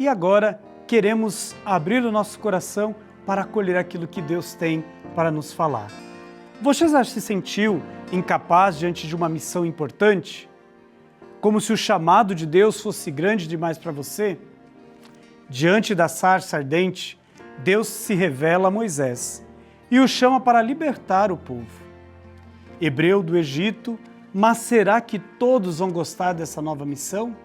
e agora queremos abrir o nosso coração para acolher aquilo que Deus tem para nos falar. Você já se sentiu incapaz diante de uma missão importante? Como se o chamado de Deus fosse grande demais para você? Diante da sarça ardente, Deus se revela a Moisés e o chama para libertar o povo. Hebreu do Egito, mas será que todos vão gostar dessa nova missão?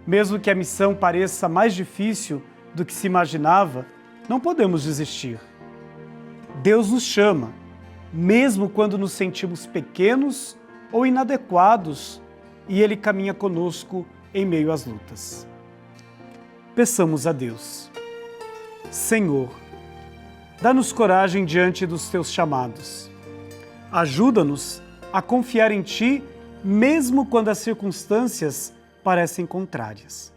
Mesmo que a missão pareça mais difícil do que se imaginava, não podemos desistir. Deus nos chama, mesmo quando nos sentimos pequenos ou inadequados, e Ele caminha conosco em meio às lutas. Peçamos a Deus. Senhor, dá-nos coragem diante dos Teus chamados. Ajuda-nos a confiar em Ti, mesmo quando as circunstâncias parecem contrárias.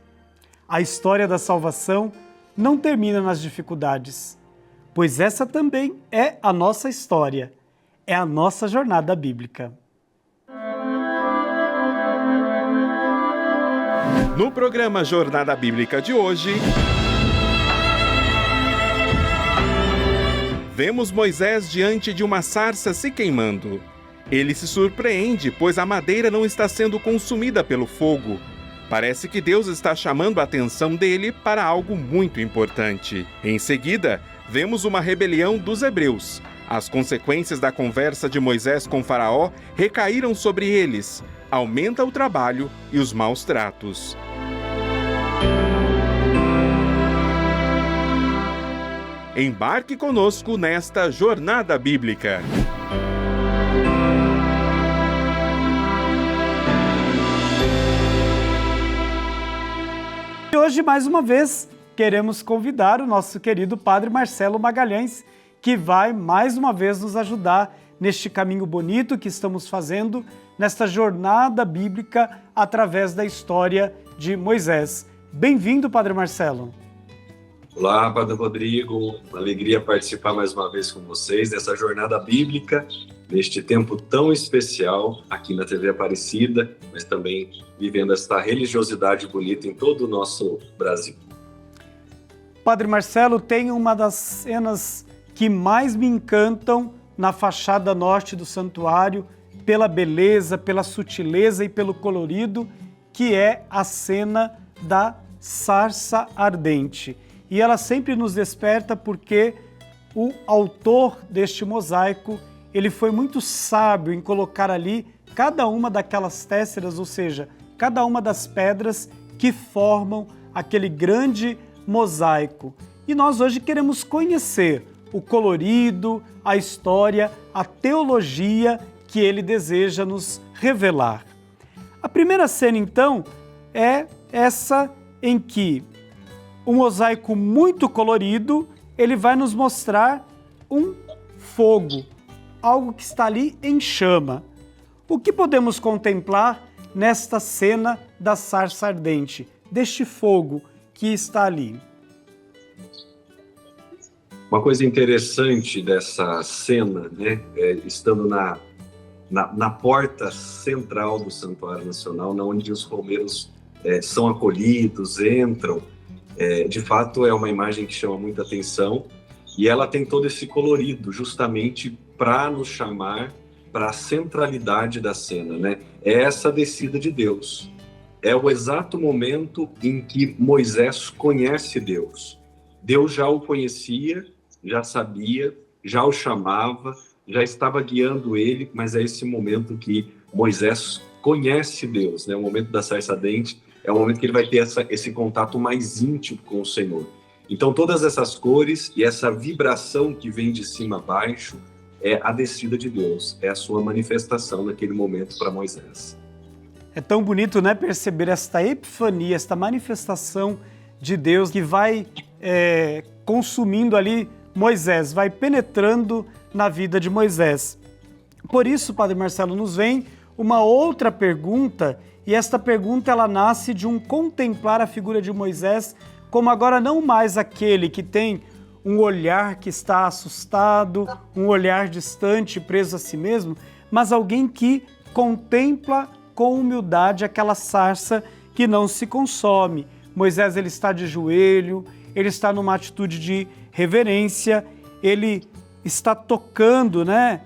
A história da salvação não termina nas dificuldades, pois essa também é a nossa história, é a nossa jornada bíblica. No programa Jornada Bíblica de hoje, vemos Moisés diante de uma sarça se queimando. Ele se surpreende, pois a madeira não está sendo consumida pelo fogo. Parece que Deus está chamando a atenção dele para algo muito importante. Em seguida, vemos uma rebelião dos hebreus. As consequências da conversa de Moisés com Faraó recaíram sobre eles. Aumenta o trabalho e os maus tratos. Embarque conosco nesta jornada bíblica. E hoje, mais uma vez, queremos convidar o nosso querido Padre Marcelo Magalhães, que vai mais uma vez nos ajudar neste caminho bonito que estamos fazendo, nesta jornada bíblica através da história de Moisés. Bem-vindo, Padre Marcelo. Olá, Padre Rodrigo, uma alegria participar mais uma vez com vocês dessa jornada bíblica, neste tempo tão especial aqui na TV Aparecida, mas também vivendo esta religiosidade bonita em todo o nosso Brasil. Padre Marcelo, tem uma das cenas que mais me encantam na fachada norte do santuário, pela beleza, pela sutileza e pelo colorido, que é a cena da sarça ardente. E ela sempre nos desperta porque o autor deste mosaico, ele foi muito sábio em colocar ali cada uma daquelas tésseras, ou seja, cada uma das pedras que formam aquele grande mosaico. E nós hoje queremos conhecer o colorido, a história, a teologia que ele deseja nos revelar. A primeira cena, então, é essa em que um mosaico muito colorido, ele vai nos mostrar um fogo, algo que está ali em chama. O que podemos contemplar nesta cena da sarça ardente, deste fogo que está ali? Uma coisa interessante dessa cena, né, estando na porta central do Santuário Nacional, onde os romeiros são acolhidos, entram, de fato é uma imagem que chama muita atenção e ela tem todo esse colorido justamente para nos chamar para a centralidade da cena, né? É essa descida de Deus. É o exato momento em que Moisés conhece Deus. Deus já o conhecia, já sabia, já o chamava, já estava guiando ele, mas é esse momento que Moisés conhece Deus, né? O momento da sarça ardente é o momento que ele vai ter esse contato mais íntimo com o Senhor. Então, todas essas cores e essa vibração que vem de cima a baixo é a descida de Deus, é a sua manifestação naquele momento para Moisés. É tão bonito, né, perceber esta epifania, esta manifestação de Deus que vai consumindo ali Moisés, vai penetrando na vida de Moisés. Por isso, Padre Marcelo, nos vem uma outra pergunta, e esta pergunta ela nasce de um contemplar a figura de Moisés como agora não mais aquele que tem um olhar que está assustado, um olhar distante, preso a si mesmo, mas alguém que contempla com humildade aquela sarça que não se consome, Moisés ele está de joelho, ele está numa atitude de reverência, ele está tocando, né,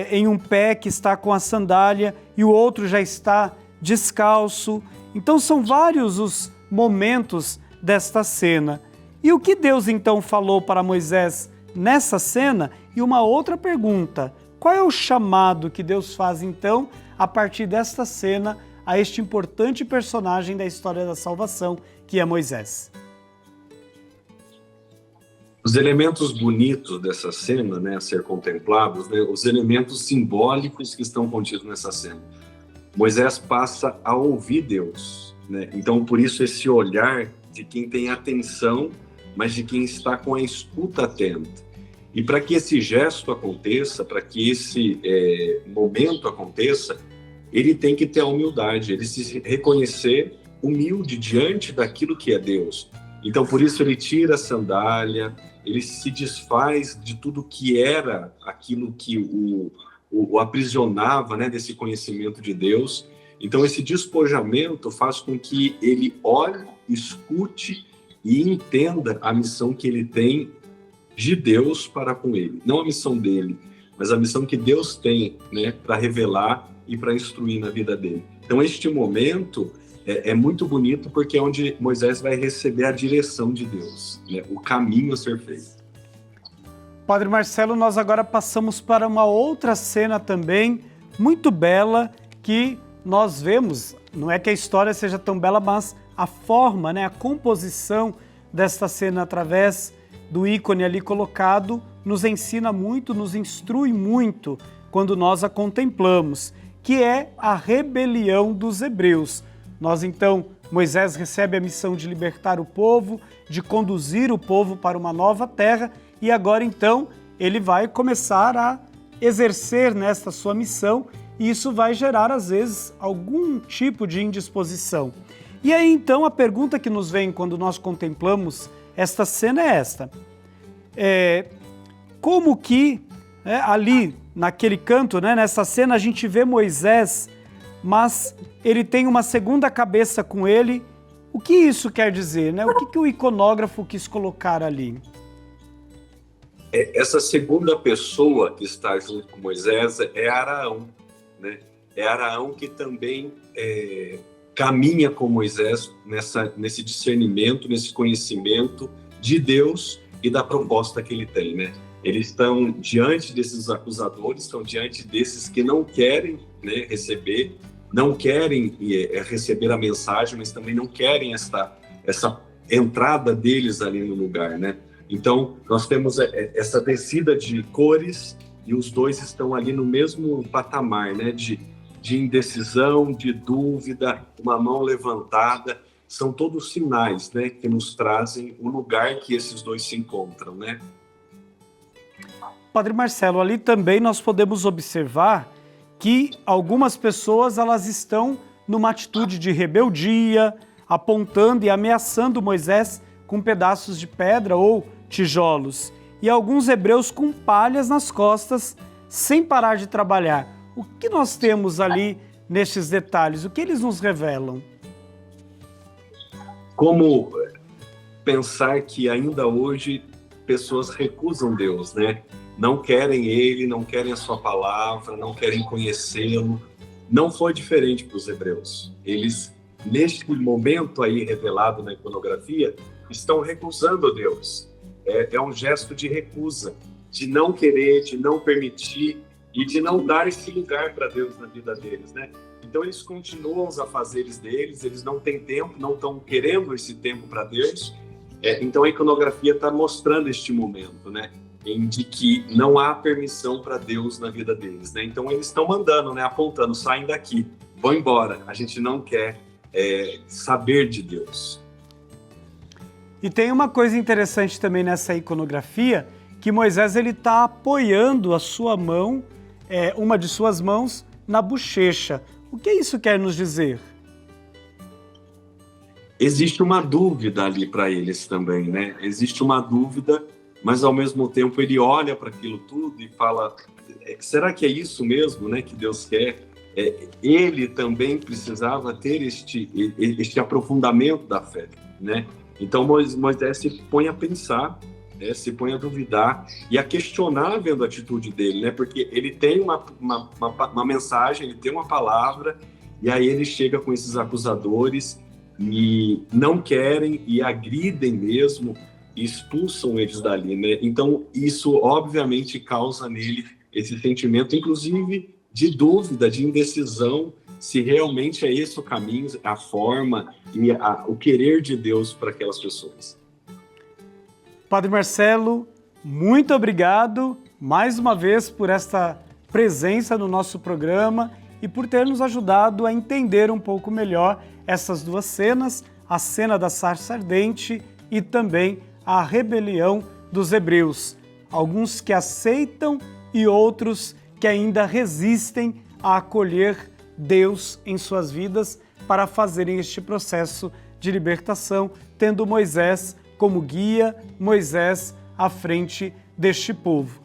em um pé que está com a sandália e o outro já está descalço. Então são vários os momentos desta cena. E o que Deus então falou para Moisés nessa cena? E uma outra pergunta, qual é o chamado que Deus faz então a partir desta cena a este importante personagem da história da salvação, que é Moisés? Os elementos bonitos dessa cena, né, a ser contemplados, né, os elementos simbólicos que estão contidos nessa cena. Moisés passa a ouvir Deus, né? Então, por isso, esse olhar de quem tem atenção, mas de quem está com a escuta atenta. E para que esse gesto aconteça, para que esse momento aconteça, ele tem que ter a humildade, ele se reconhecer humilde diante daquilo que é Deus. Então, por isso, ele tira a sandália, ele se desfaz de tudo que era aquilo que o aprisionava, né, desse conhecimento de Deus. Então, esse despojamento faz com que ele olhe, escute e entenda a missão que ele tem de Deus para com ele. Não a missão dele, mas a missão que Deus tem, né, para revelar e para instruir na vida dele. Então, este momento é muito bonito porque é onde Moisés vai receber a direção de Deus, né, o caminho a ser feito. Padre Marcelo, nós agora passamos para uma outra cena também muito bela que nós vemos, não é que a história seja tão bela, mas a forma, né, a composição desta cena através do ícone ali colocado nos ensina muito, nos instrui muito quando nós a contemplamos, que é a rebelião dos hebreus. Nós então, Moisés recebe a missão de libertar o povo, de conduzir o povo para uma nova terra e agora então ele vai começar a exercer nesta sua missão e isso vai gerar às vezes algum tipo de indisposição. E aí então a pergunta que nos vem quando nós contemplamos esta cena é esta. Como que ali naquele canto, né, nessa cena a gente vê Moisés, mas ele tem uma segunda cabeça com ele. O que isso quer dizer, né? O que o iconógrafo quis colocar ali? Essa segunda pessoa que está junto com Moisés é Araão, né? É Araão que também caminha com Moisés nesse discernimento, nesse conhecimento de Deus e da proposta que ele tem, né? Eles estão diante desses acusadores, estão diante desses que não querem, né, receber, não querem receber a mensagem, mas também não querem essa entrada deles ali no lugar, né? Então, nós temos essa descida de cores e os dois estão ali no mesmo patamar, né? De indecisão, de dúvida, uma mão levantada. São todos sinais, né, que nos trazem o lugar que esses dois se encontram, né? Padre Marcelo, ali também nós podemos observar que algumas pessoas elas estão numa atitude de rebeldia, apontando e ameaçando Moisés com pedaços de pedra ou tijolos, e alguns hebreus com palhas nas costas, sem parar de trabalhar. O que nós temos ali nestes detalhes? O que eles nos revelam? Como pensar que ainda hoje pessoas recusam Deus, né? Não querem Ele, não querem a sua palavra, não querem conhecê-lo. Não foi diferente para os hebreus. Eles, neste momento aí revelado na iconografia, estão recusando Deus. É um gesto de recusa, de não querer, de não permitir e de não dar esse lugar para Deus na vida deles, né? Então eles continuam os afazeres deles, eles não têm tempo, não estão querendo esse tempo para Deus. Então a iconografia está mostrando este momento, né? De que não há permissão para Deus na vida deles, né? Então eles estão mandando, né? Apontando, saem daqui, vão embora. A gente não quer saber de Deus. E tem uma coisa interessante também nessa iconografia, que Moisés ele está apoiando a sua mão, uma de suas mãos, na bochecha. O que isso quer nos dizer? Existe uma dúvida ali para eles também, né? Existe uma dúvida, mas ao mesmo tempo ele olha para aquilo tudo e fala: será que é isso mesmo, né, que Deus quer? Ele também precisava ter este aprofundamento da fé. né? Então Moisés se põe a pensar, né? Se põe a duvidar e a questionar vendo a atitude dele, né? Porque ele tem uma mensagem, ele tem uma palavra, e aí ele chega com esses acusadores e não querem e agridem mesmo, e expulsam eles dali, né? Então isso obviamente causa nele esse sentimento, inclusive de dúvida, de indecisão, se realmente é esse o caminho, a forma e o querer de Deus para aquelas pessoas. Padre Marcelo, muito obrigado mais uma vez por esta presença no nosso programa e por ter nos ajudado a entender um pouco melhor essas duas cenas, a cena da sarça ardente e também a rebelião dos hebreus. Alguns que aceitam e outros que ainda resistem a acolher Deus em suas vidas para fazerem este processo de libertação, tendo Moisés como guia, Moisés à frente deste povo.